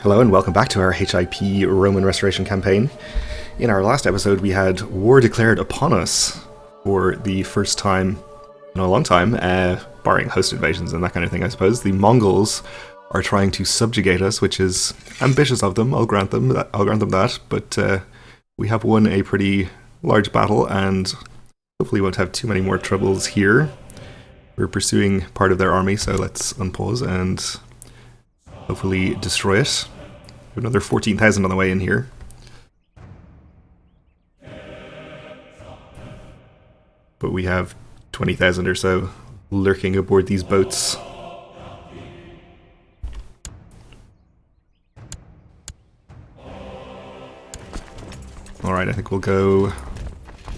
Hello and welcome back to our HIP Roman Restoration campaign. In our last episode we had war declared upon us for the first time in a long time, barring host invasions and that kind of thing I suppose. The Mongols are trying to subjugate us, which is ambitious of them, I'll grant them that, but we have won a pretty large battle and hopefully won't have too many more troubles here. We're pursuing part of their army, so let's unpause and hopefully destroy it. Another 14,000 on the way in here. But we have 20,000 or so lurking aboard these boats. Alright, I think we'll go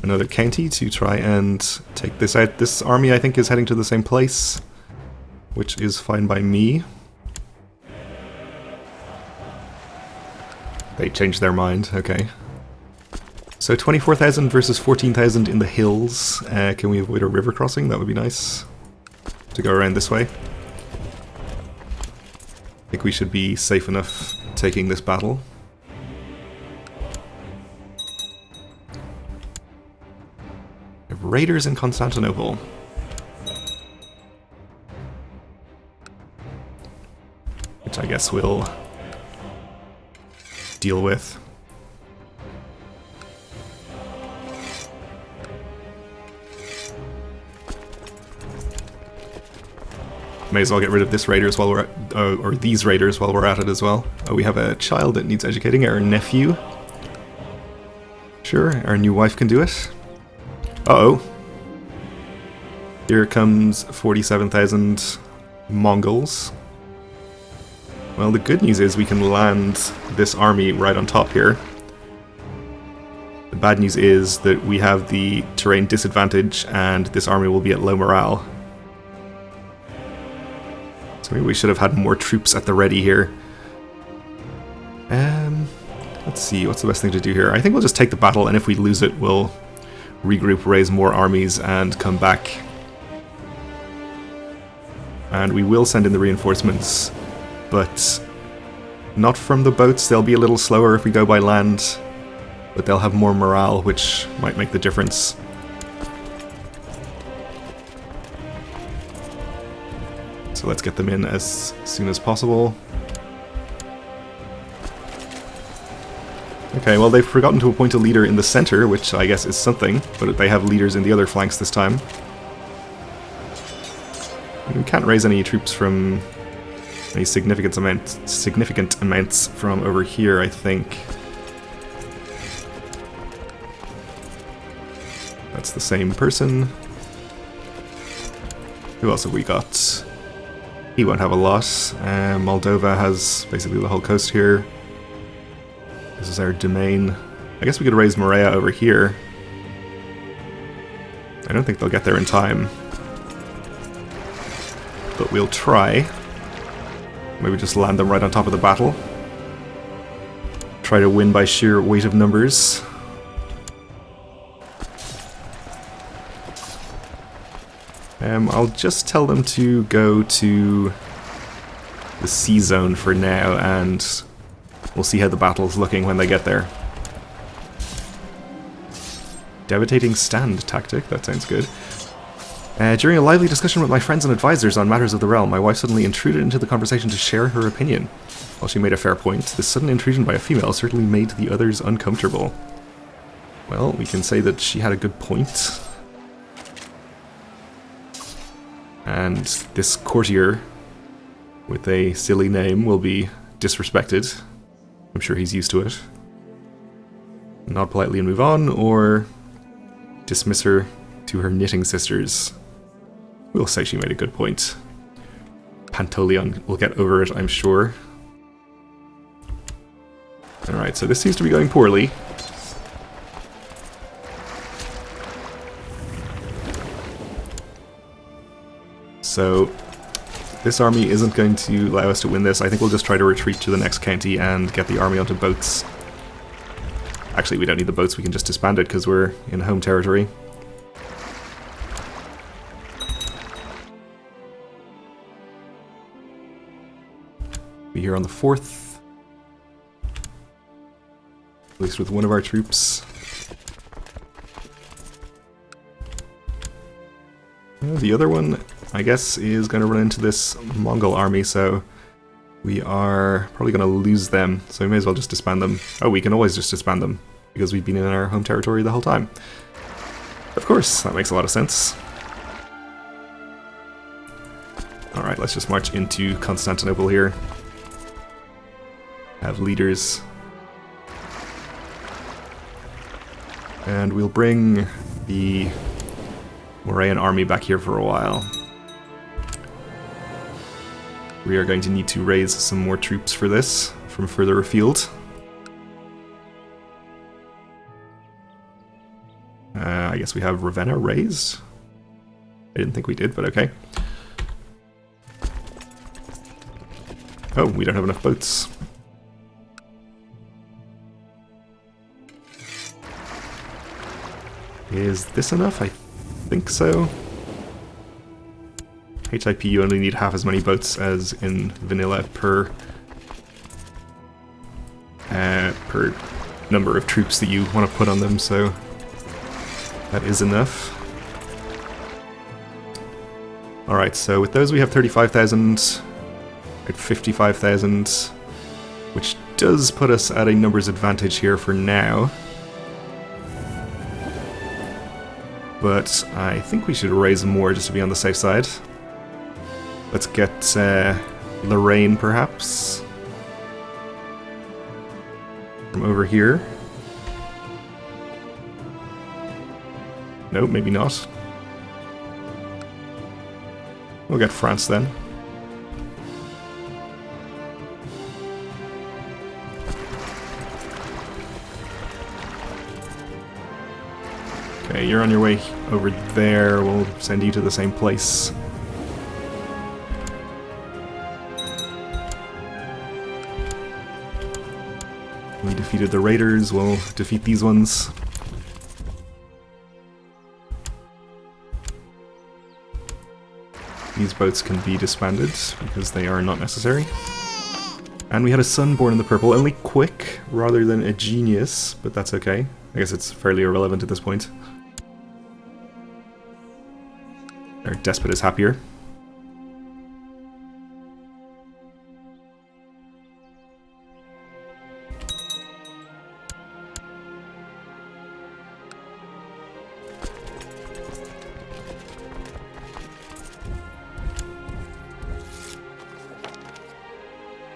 another county to try and take this out. This army I think is heading to the same place, which is fine by me. They changed their mind, okay. So 24,000 versus 14,000 in the hills. Can we avoid a river crossing? That would be nice. To go around this way. I think we should be safe enough taking this battle. We have raiders in Constantinople. Which I guess we'll deal with. May as well get rid of this raiders while we're at, or these raiders while we're at it as well. Oh, we have a child that needs educating, our nephew. Sure, our new wife can do it. Uh-oh. Here comes 47,000 Mongols. Well, the good news is we can land this army right on top here. The bad news is that we have the terrain disadvantage and this army will be at low morale. So maybe we should have had more troops at the ready here. Let's see, what's the best thing to do here? I think we'll just take the battle, and if we lose it, we'll regroup, raise more armies, and come back. And we will send in the reinforcements, but not from the boats. They'll be a little slower if we go by land, but they'll have more morale, which might make the difference. So let's get them in as soon as possible. Okay, well they've forgotten to appoint a leader in the center, which I guess is something, but they have leaders in the other flanks this time. We can't raise any troops from any significant amounts from over here, I think. That's the same person. Who else have we got? He won't have a lot. Moldova has basically the whole coast here. This is our domain. I guess we could raise Morea over here. I don't think they'll get there in time. But we'll try. Maybe just land them right on top of the battle. Try to win by sheer weight of numbers. I'll just tell them to go to the sea zone for now, and we'll see how the battle's looking when they get there. Devastating stand tactic, that sounds good. During a lively discussion with my friends and advisors on matters of the realm, my wife suddenly intruded into the conversation to share her opinion. While she made a fair point, this sudden intrusion by a female certainly made the others uncomfortable. Well, we can say that she had a good point. And this courtier with a silly name will be disrespected. I'm sure he's used to it. Nod politely and move on, or dismiss her to her knitting sisters. We'll say she made a good point. Pantolion will get over it, I'm sure. Alright, so this seems to be going poorly. So this army isn't going to allow us to win this. I think we'll just try to retreat to the next county and get the army onto boats. Actually, we don't need the boats, we can just disband it because we're in home territory. Be here on the 4th. At least with one of our troops. The other one, I guess, is going to run into this Mongol army, so we are probably going to lose them, so we may as well just disband them. Oh, we can always just disband them, because we've been in our home territory the whole time. Of course, that makes a lot of sense. Alright, let's just march into Constantinople here. Have leaders. And we'll bring the Moravian army back here for a while. We are going to need to raise some more troops for this from further afield. I guess we have Ravenna raised. I didn't think we did, but okay. Oh, we don't have enough boats. Is this enough? I think so. HIP, you only need half as many boats as in vanilla per number of troops that you want to put on them, so that is enough. Alright, so with those we have 35,000, at 55,000, which does put us at a numbers advantage here for now. But I think we should raise more just to be on the safe side. Let's get Lorraine, perhaps, from over here. No, maybe not. We'll get France then. Okay, you're on your way over there. We'll send you to the same place. We defeated the raiders, we'll defeat these ones. These boats can be disbanded because they are not necessary. And we had a son born in the purple, only quick rather than a genius, but that's okay. I guess it's fairly irrelevant at this point. Our despot is happier.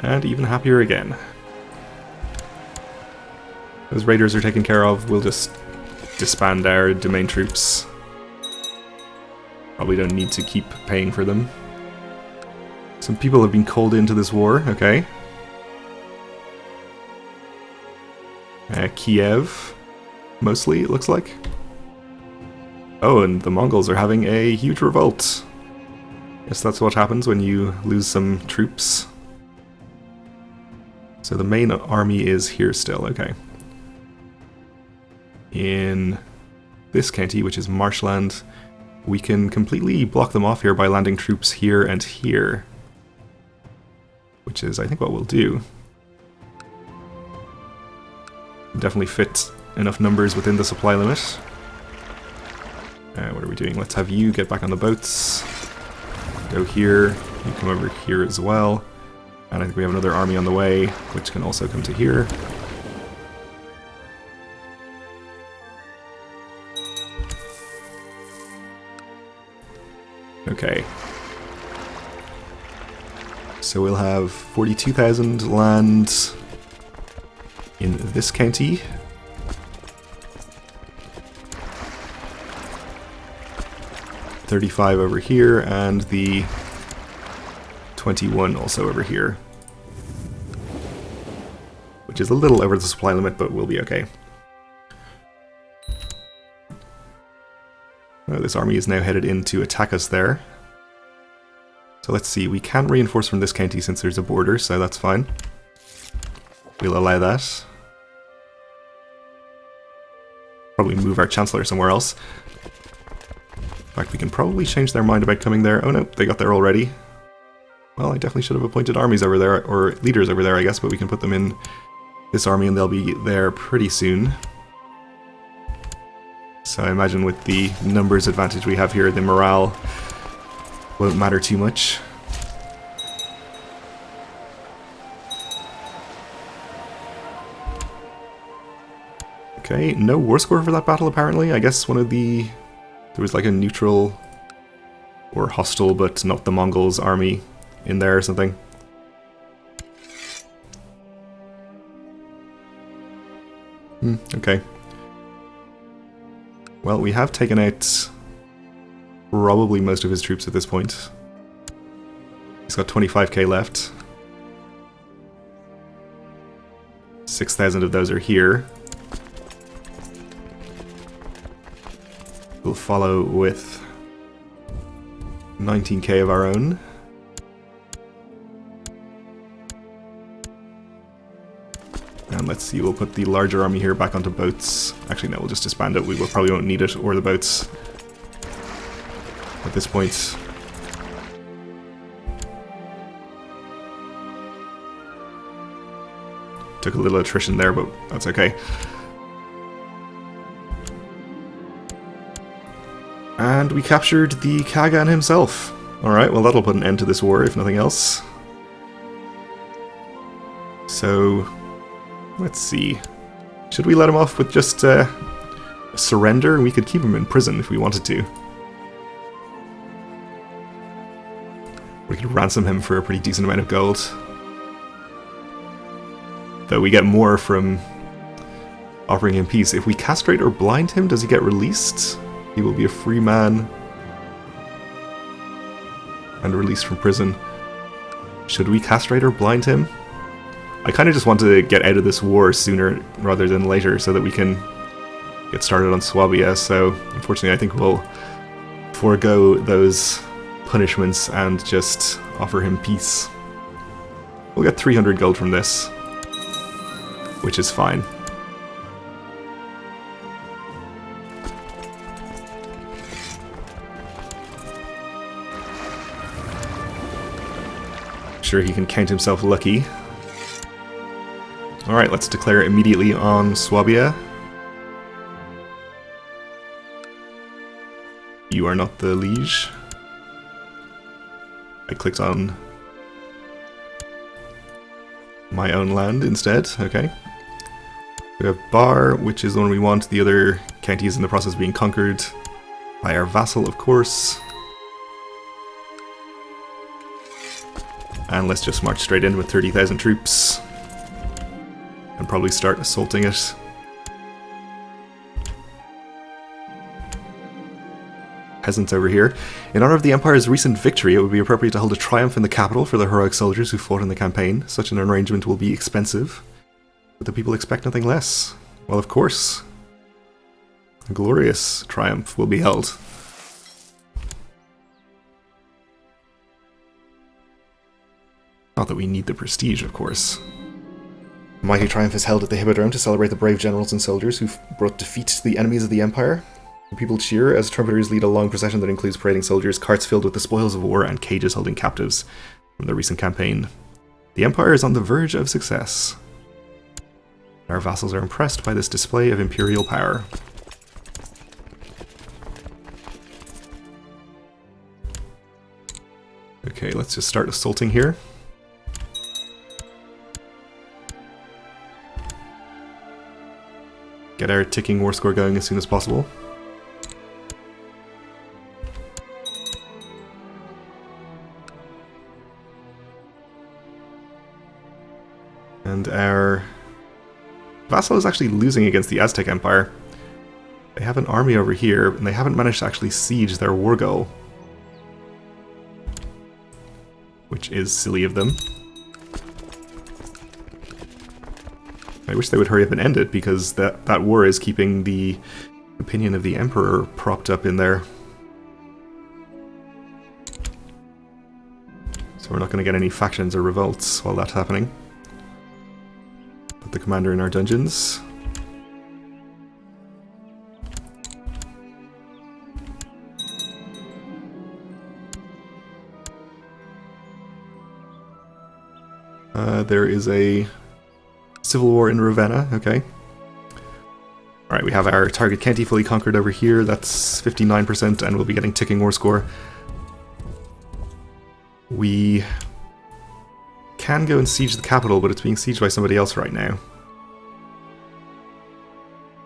And even happier again. Those raiders are taken care of, we'll just disband our domain troops. Probably don't need to keep paying for them. Some people have been called into this war, okay. Kiev, mostly, it looks like. Oh, and the Mongols are having a huge revolt. Guess that's what happens when you lose some troops. So the main army is here still, okay. In this county, which is marshland, we can completely block them off here by landing troops here and here. Which is, I think, what we'll do. Definitely fit enough numbers within the supply limit. What are we doing? Let's have you get back on the boats. Go here. You come over here as well. And I think we have another army on the way, which can also come to here. Okay. So we'll have 42,000 land in this county. $35 over here, and the 21 also over here. Which is a little over the supply limit, but we'll be okay. Oh, this army is now headed in to attack us there. So let's see, we can reinforce from this county since there's a border, so that's fine. We'll allow that. Probably move our Chancellor somewhere else. In fact, we can probably change their mind about coming there. Oh no, they got there already. Well, I definitely should have appointed armies over there, or leaders over there, I guess, but we can put them in this army and they'll be there pretty soon. So I imagine with the numbers advantage we have here, the morale won't matter too much. Okay, no war score for that battle apparently. I guess one of the... there was like a neutral or hostile but not the Mongols army in there or something. Okay. Well, we have taken out probably most of his troops at this point. He's got 25k left. 6,000 of those are here. We'll follow with 19k of our own. And let's see, we'll put the larger army here back onto boats. Actually, no, we'll just disband it. We will probably won't need it, or the boats at this point. Took a little attrition there, but that's okay. And we captured the Kagan himself. Alright, well that'll put an end to this war, if nothing else. So... let's see. Should we let him off with just a surrender? We could keep him in prison if we wanted to. We could ransom him for a pretty decent amount of gold. Though we get more from offering him peace. If we castrate or blind him, does he get released? He will be a free man. And released from prison. Should we castrate or blind him? I kind of just want to get out of this war sooner rather than later so that we can get started on Suabia, so unfortunately I think we'll forego those punishments and just offer him peace. We'll get 300 gold from this, which is fine. Sure, he can count himself lucky. Alright, let's declare immediately on Suabia. You are not the liege. I clicked on my own land instead, okay. We have Bar, which is the one we want. The other county is in the process of being conquered by our vassal, of course. And let's just march straight in with 30,000 troops. And probably start assaulting it. Peasants over here. In honor of the Empire's recent victory, it would be appropriate to hold a triumph in the capital for the heroic soldiers who fought in the campaign. Such an arrangement will be expensive, but the people expect nothing less. Well, of course. A glorious triumph will be held. Not that we need the prestige, of course. A mighty triumph is held at the Hippodrome to celebrate the brave generals and soldiers who brought defeat to the enemies of the Empire. The people cheer as trumpeters lead a long procession that includes parading soldiers, carts filled with the spoils of war, and cages holding captives from the recent campaign. The Empire is on the verge of success. Our vassals are impressed by this display of imperial power. Okay, let's just start assaulting here. Get our ticking war score going as soon as possible. And our vassal is actually losing against the Aztec Empire. They have an army over here, and they haven't managed to actually siege their war goal. Which is silly of them. I wish they would hurry up and end it, because that war is keeping the opinion of the Emperor propped up in there. So we're not going to get any factions or revolts while that's happening. Put the commander in our dungeons. There is a Civil war in Ravenna, okay. Alright, we have our target county fully conquered over here. That's 59%, and we'll be getting ticking war score. We can go and siege the capital, but it's being sieged by somebody else right now.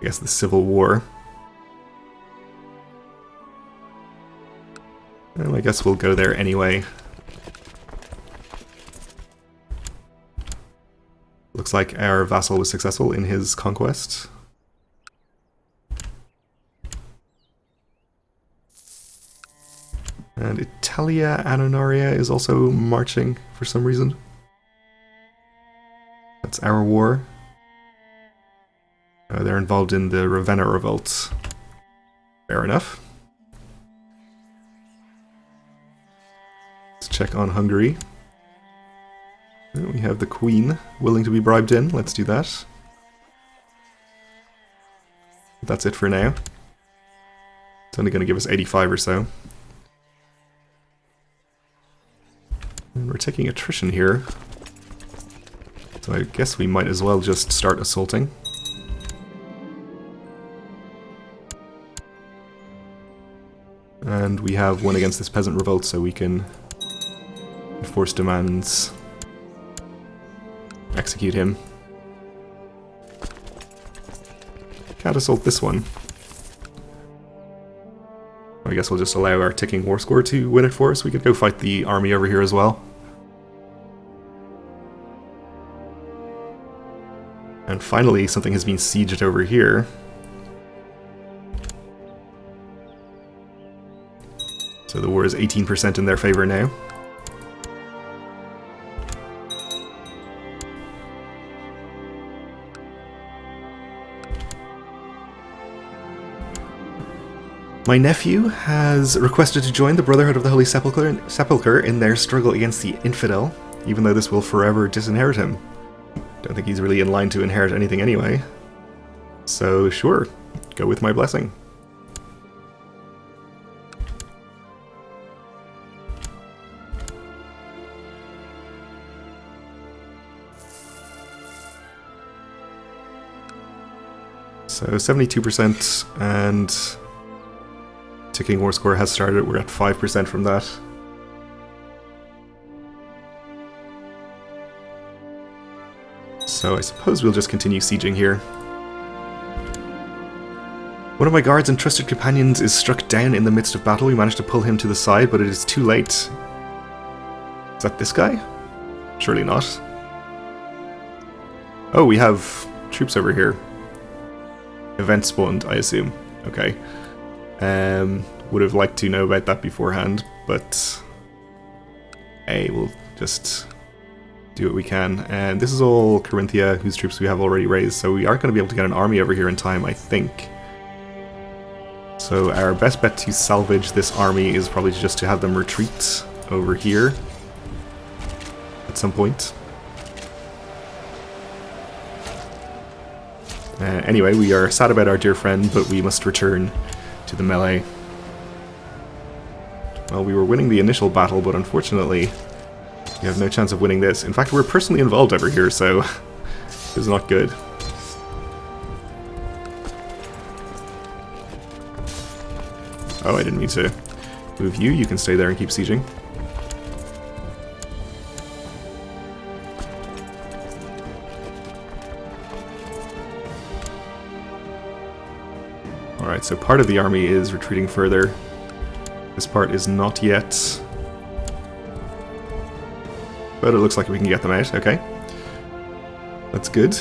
I guess the Civil War. Well, I guess we'll go there anyway. Looks like our vassal was successful in his conquest. And Italia Annonaria is also marching for some reason. That's our war. They're involved in the Ravenna revolt. Fair enough. Let's check on Hungary. We have the Queen willing to be bribed in. Let's do that. That's it for now. It's only going to give us 85 or so. And we're taking attrition here. So I guess we might as well just start assaulting. And we have one against this peasant revolt, so we can enforce demands. Execute him. Can't assault this one. I guess we'll just allow our ticking war score to win it for us. We could go fight the army over here as well. And finally, something has been sieged over here. So the war is 18% in their favor now. My nephew has requested to join the Brotherhood of the Holy Sepulchre in their struggle against the infidel, even though this will forever disinherit him. Don't think he's really in line to inherit anything anyway. So sure, go with my blessing. So 72%, and ticking war score has started. We're at 5% from that. So I suppose we'll just continue sieging here. One of my guards and trusted companions is struck down in the midst of battle. We managed to pull him to the side, but it is too late. Is that this guy? Surely not. Oh, we have troops over here. Event spawned, I assume. Okay. Would have liked to know about that beforehand, but hey, we'll just do what we can. And this is all Carinthia, whose troops we have already raised, so we aren't going to be able to get an army over here in time, I think. So our best bet to salvage this army is probably just to have them retreat over here at some point. Anyway, we are sad about our dear friend, but we must return to the melee. Well, we were winning the initial battle, but unfortunately we have no chance of winning this. In fact, we're personally involved over here, so this is not good. Oh, I didn't mean to move you. You can stay there and keep sieging. Alright, so part of the army is retreating further. This part is not yet. But it looks like we can get them out, okay. That's good.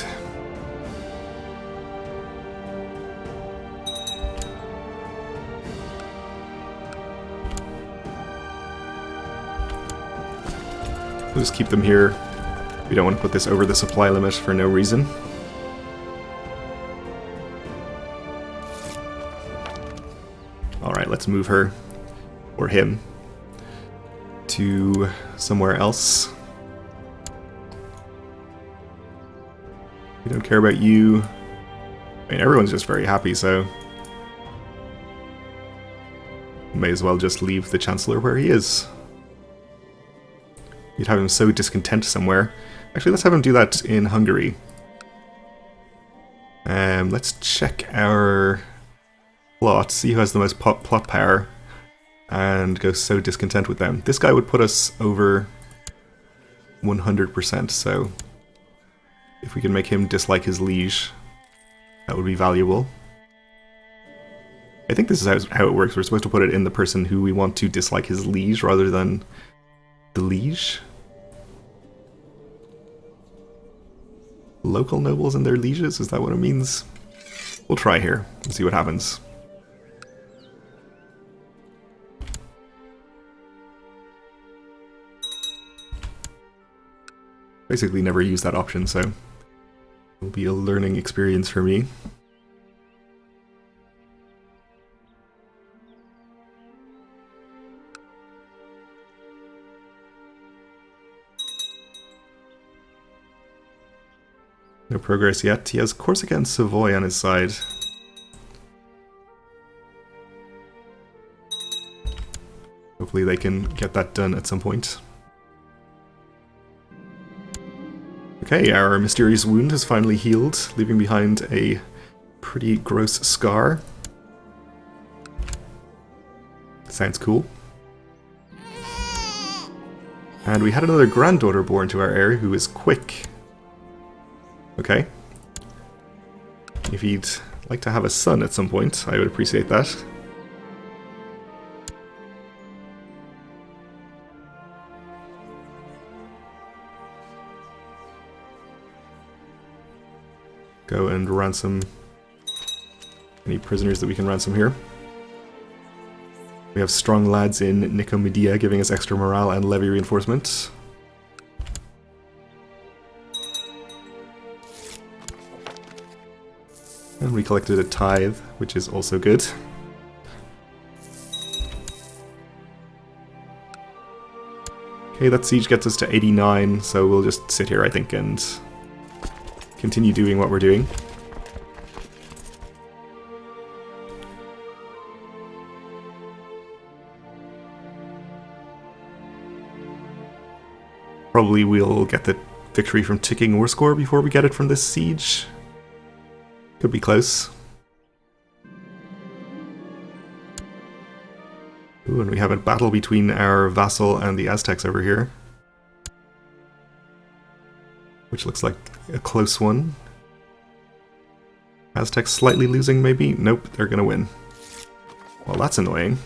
We'll just keep them here. We don't want to put this over the supply limit for no reason. Alright, let's move her, or him, to somewhere else. We don't care about you. I mean, everyone's just very happy, so may as well just leave the Chancellor where he is. You'd have him so discontent somewhere. Actually, let's have him do that in Hungary. Let's check our plot, see who has the most plot power, and go so discontent with them. This guy would put us over 100%, so if we can make him dislike his liege, that would be valuable. I think this is how it works. We're supposed to put it in the person who we want to dislike his liege rather than the liege. Local nobles and their lieges, is that what it means? We'll try here and see what happens. Basically never use that option, so it'll be a learning experience for me. No progress yet. He has Corsica and Savoy on his side. Hopefully they can get that done at some point. Okay, our mysterious wound has finally healed, leaving behind a pretty gross scar. Sounds cool. And we had another granddaughter born to our heir who is quick. Okay. If he'd like to have a son at some point, I would appreciate that. Go and ransom any prisoners that we can ransom here. We have strong lads in Nicomedia giving us extra morale and levy reinforcement. And we collected a tithe, which is also good. Okay, that siege gets us to 89, so we'll just sit here, I think, and continue doing what we're doing. Probably we'll get the victory from ticking war score before we get it from this siege. Could be close. Ooh, and we have a battle between our vassal and the Aztecs over here, which looks like a close one. Aztecs slightly losing, maybe? Nope, they're gonna win. Well, that's annoying.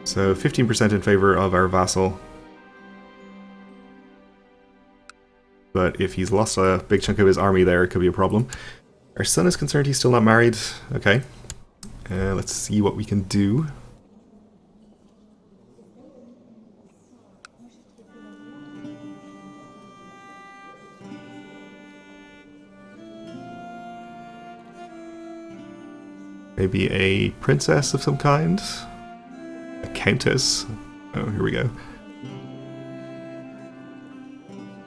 So 15% in favor of our vassal. But if he's lost a big chunk of his army there, it could be a problem. Our son is concerned he's still not married. Okay. Let's see what we can do. Maybe a princess of some kind? A countess? Oh, here we go.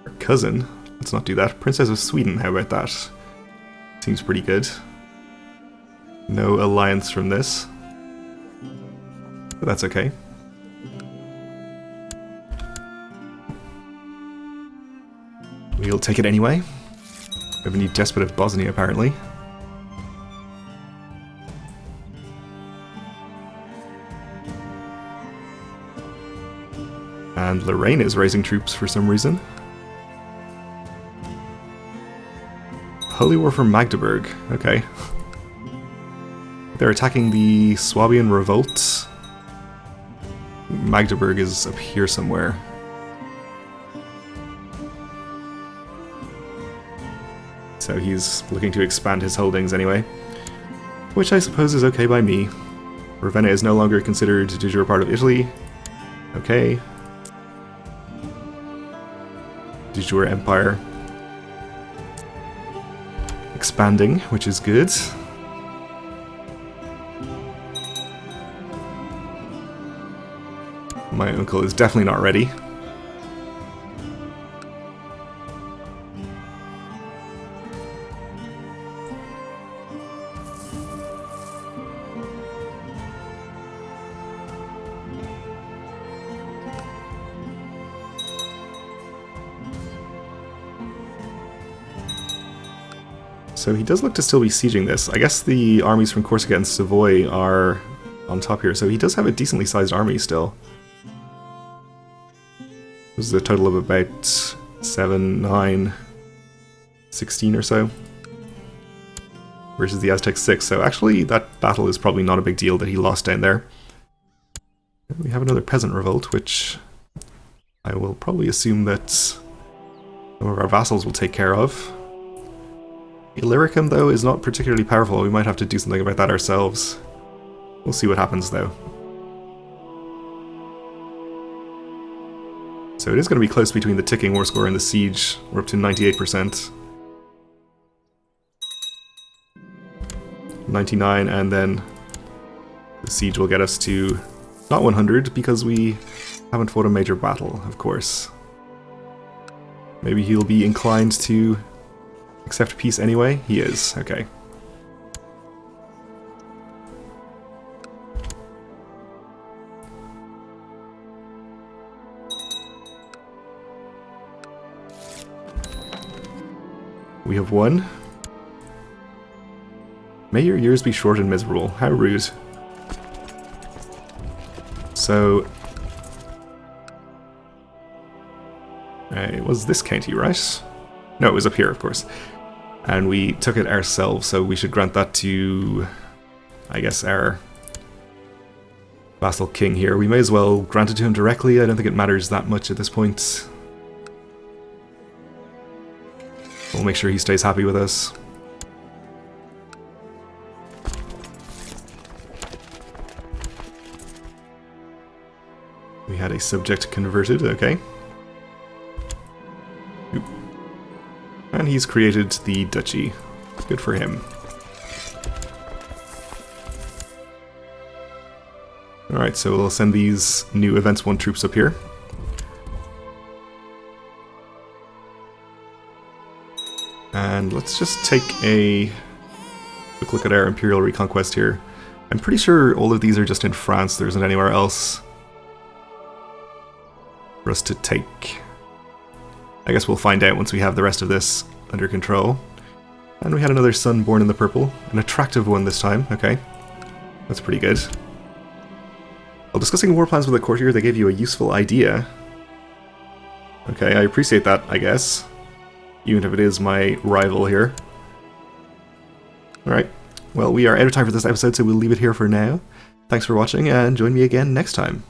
Our cousin? Let's not do that. Princess of Sweden, how about that? Seems pretty good. No alliance from this. But that's okay. We'll take it anyway. We have a new despot of Bosnia, apparently. And Lorraine is raising troops for some reason. Holy War for Magdeburg. Okay. They're attacking the Suabian revolt. Magdeburg is up here somewhere. So he's looking to expand his holdings anyway. Which I suppose is okay by me. Ravenna is no longer considered de jure part of Italy. Okay. De jure empire. Expanding, which is good. My uncle is definitely not ready. So he does look to still be sieging this. I guess the armies from Corsica and Savoy are on top here, so he does have a decently sized army still. This is a total of about 7, 9, 16 or so. Versus the Aztecs 6, so actually that battle is probably not a big deal that he lost down there. We have another peasant revolt, which I will probably assume that some of our vassals will take care of. Illyricum, though, is not particularly powerful. We might have to do something about that ourselves. We'll see what happens, though. So it is going to be close between the ticking war score and the siege. We're up to 98%. 99, and then the siege will get us to not 100 because we haven't fought a major battle, of course. Maybe he'll be inclined to accept peace anyway? He is, okay. We have won. May your years be short and miserable. How rude. So... it was this county, right? No, it was up here, of course. And we took it ourselves, so we should grant that to, I guess, our vassal king here. We may as well grant it to him directly. I don't think it matters that much at this point. We'll make sure he stays happy with us. We had a subject converted, okay. Oop. And he's created the duchy. Good for him. Alright, so we'll send these new Events 1 troops up here. And let's just take a quick look at our Imperial Reconquest here. I'm pretty sure all of these are just in France, there isn't anywhere else for us to take. I guess we'll find out once we have the rest of this under control. And we had another son born in the purple. An attractive one this time, okay. That's pretty good. While discussing war plans with a courtier, they gave you a useful idea. Okay, I appreciate that, I guess. Even if it is my rival here. Alright, well, we are out of time for this episode, so we'll leave it here for now. Thanks for watching, and join me again next time.